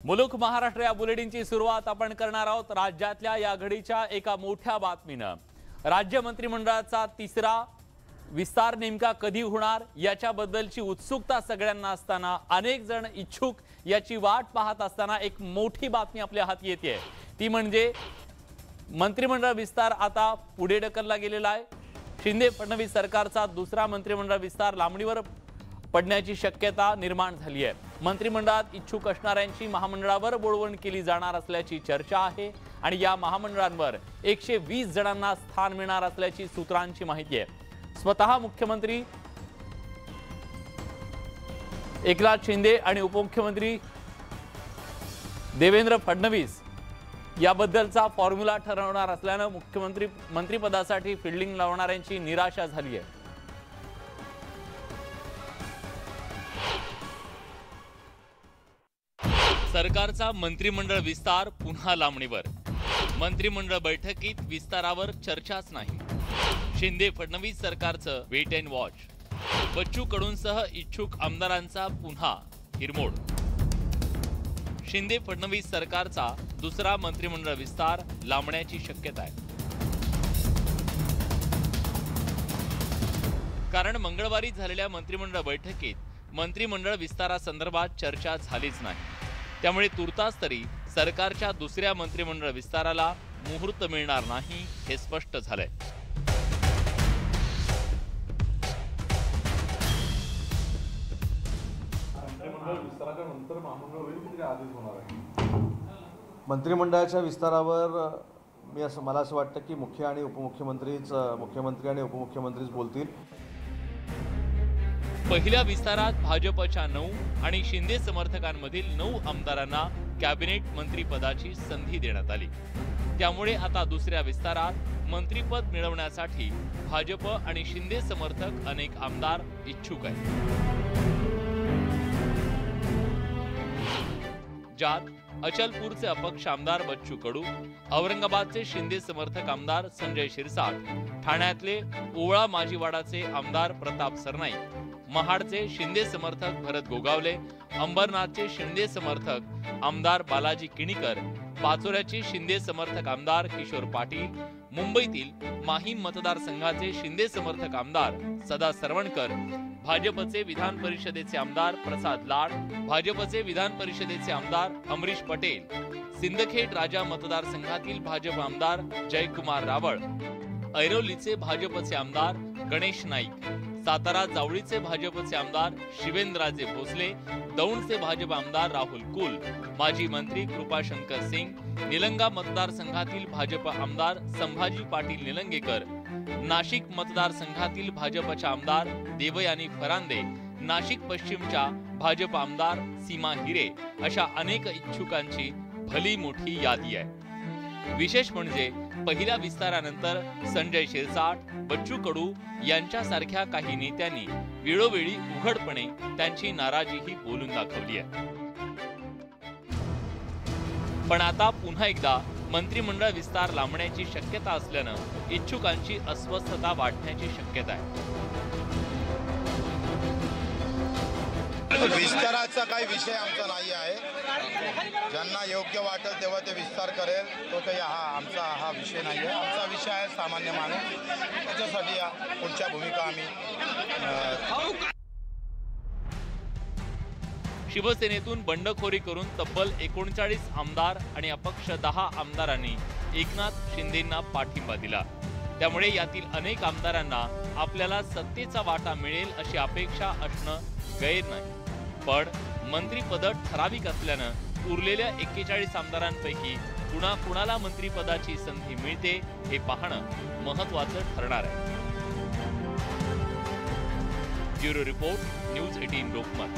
मुलुक महाराष्ट्र या बुलेटिनची सुरुवात आपण करणार आहोत राज्यातल्या या घडीच्या एका मोठ्या बातमीनं। राज्य मंत्रिमंडळाचा तिसरा विस्तार नेमका कधी होणार याच्याबद्दलची उत्सुकता सगळ्यांना असताना अनेक जण इच्छुक याची वाट पाहत असताना एक मोठी बातमी आपल्या हाती येते। ती म्हणजे मंत्रिमंडळ विस्तार आता पुढे ढकलला गेलेला आहे। शिंदे फडणवीस सरकारचा दुसरा मंत्रिमंडळ विस्तार लांबणीवर पडण्याची शक्यता निर्माण झाली आहे। मंत्रिमंडळात इच्छुक असणाऱ्यांची महामंडळावर बोलवण केली जाणार असल्याची चर्चा आहे आणि या महामंडळांवर 120 जणांना स्थान मिळणार असल्याची सूत्रांची माहिती आहे। स्वतः मुख्यमंत्री एकनाथ शिंदे आणि उपमुख्यमंत्री देवेंद्र फडणवीस याबद्दलचा फॉर्म्युला ठरवणार असल्याने मंत्रिपदासाठी फिल्डिंग लावणाऱ्यांची निराशा झाली आहे। सरकारचा मंत्रिमंडळ विस्तार पुन्हा लांबणीवर। मंत्रिमंडळ बैठकीत विस्तारावर चर्चाच नाही। शिंदे फडणवीस सरकारचं वेट अँड वॉच। बच्चू कडूंसह इच्छुक आमदारांचा पुन्हा हिरमोड। शिंदे फडणवीस सरकारचा दुसरा मंत्रिमंडळ विस्तार लांबण्याची शक्यता आहे। कारण मंगळवारी झालेल्या मंत्रिमंडळ बैठकीत मंत्रिमंडळ विस्तारासंदर्भात चर्चा झालीच नाही। त्यामुळे तुर्तास तरी सरकारच्या दुसऱ्या मंत्रिमंडळ विस्ताराला मुहूर्त मिळणार नाही हे स्पष्ट झालंय। मंत्रिमंडळाच्या विस्तारावर मला असं वाटतं की मुख्यमंत्री आणि उपमुख्यमंत्रीच बोलतील। पहिल्या विस्तारात भाजपच्या 9 आणि शिंदे समर्थकांमधील 9 आमदारांना कॅबिनेट मंत्रिपदाची संधी देण्यात आली। त्यामुळे आता दुसऱ्या विस्तारात मंत्रिपद मिळवण्यासाठी भाजप आणि शिंदे समर्थक अनेक आमदार इच्छुक आहेत। ज्यात अचलपूरचे अपक्ष आमदार बच्चू कडू, औरंगाबादचे शिंदे समर्थक आमदार संजय शिरसाट, ठाण्यातले ओवळा माजीवाडाचे आमदार प्रताप सरनाईक, महाडचे शिंदे समर्थक भरत गोगावले, अंबरनाथचे शिंदे समर्थक आमदार बालाजी किणीकर, पाचोऱ्याचे शिंदे समर्थक आमदार किशोर पाटील, मुंबईतील माहीम मतदारसंघाचे शिंदे समर्थक आमदार सदा सरवणकर, भाजपचे विधान परिषदेचे आमदार प्रसाद लाड, भाजपचे विधान परिषदेचे आमदार अमरीश पटेल, सिंदखेड राजा मतदारसंघातील भाजप आमदार जयकुमार रावळ, ऐरोलीचे भाजपचे आमदार गणेश नाईक, सातारा जावळीचे भाजपचे आमदार शिवेंद्रराजे भोसले, दौंडचे भाजप आमदार राहुल कुल, माजी मंत्री कृपाशंकर सिंग, निलंगा मतदारसंघातील भाजप आमदार संभाजी पाटील निलंगेकर, नाशिक मतदारसंघातील भाजपच्या आमदार देवयानी फरांदे, नाशिक पश्चिमच्या भाजप आमदार सीमा हिरे अशा अनेक इच्छुकांची भली मोठी यादी आहे। विशेष म्हणजे पहिल्या विस्तारानंतर संजय शिरसाट, बच्चू कडू यांच्यासारख्या काही नेत्यांनी वेळोवेळी उघडपणे त्यांची नाराजीही बोलून दाखवली आहे। पण आता पुन्हा एकदा मंत्रिमंडळ विस्तार लांबण्याची शक्यता असल्यानं इच्छुकांची अस्वस्थता वाढण्याची शक्यता आहे। विस्ताराचा काही विषय आमचा नाही आहे। ज्यांना योग्य वाटेल तेव्हा ते विस्तार करेल, तो काही आमचा विषय नाही आहे। आमचा विषय आहे सामान्य माणूस, त्याच्यासाठी पुढच्या भूमिका आम्ही शिवसेनेतून बंडखोरी करून तब्बल 39 आमदार आणि अपक्ष 10 आमदारांनी एकनाथ शिंदेंना पाठिंबा दिला। त्यामुळे यातील अनेक आमदारांना आपल्याला सत्तेचा वाटा मिळेल अशी अपेक्षा असणं गैर नाही। पण मंत्रिपद ठराविक असल्यानं उरलेल्या 41 आमदारांपैकी कुणाला मंत्रिपदाची संधी मिळते हे पाहणं महत्त्वाचं ठरणार आहे। Bureau report, news 18 Lokmat.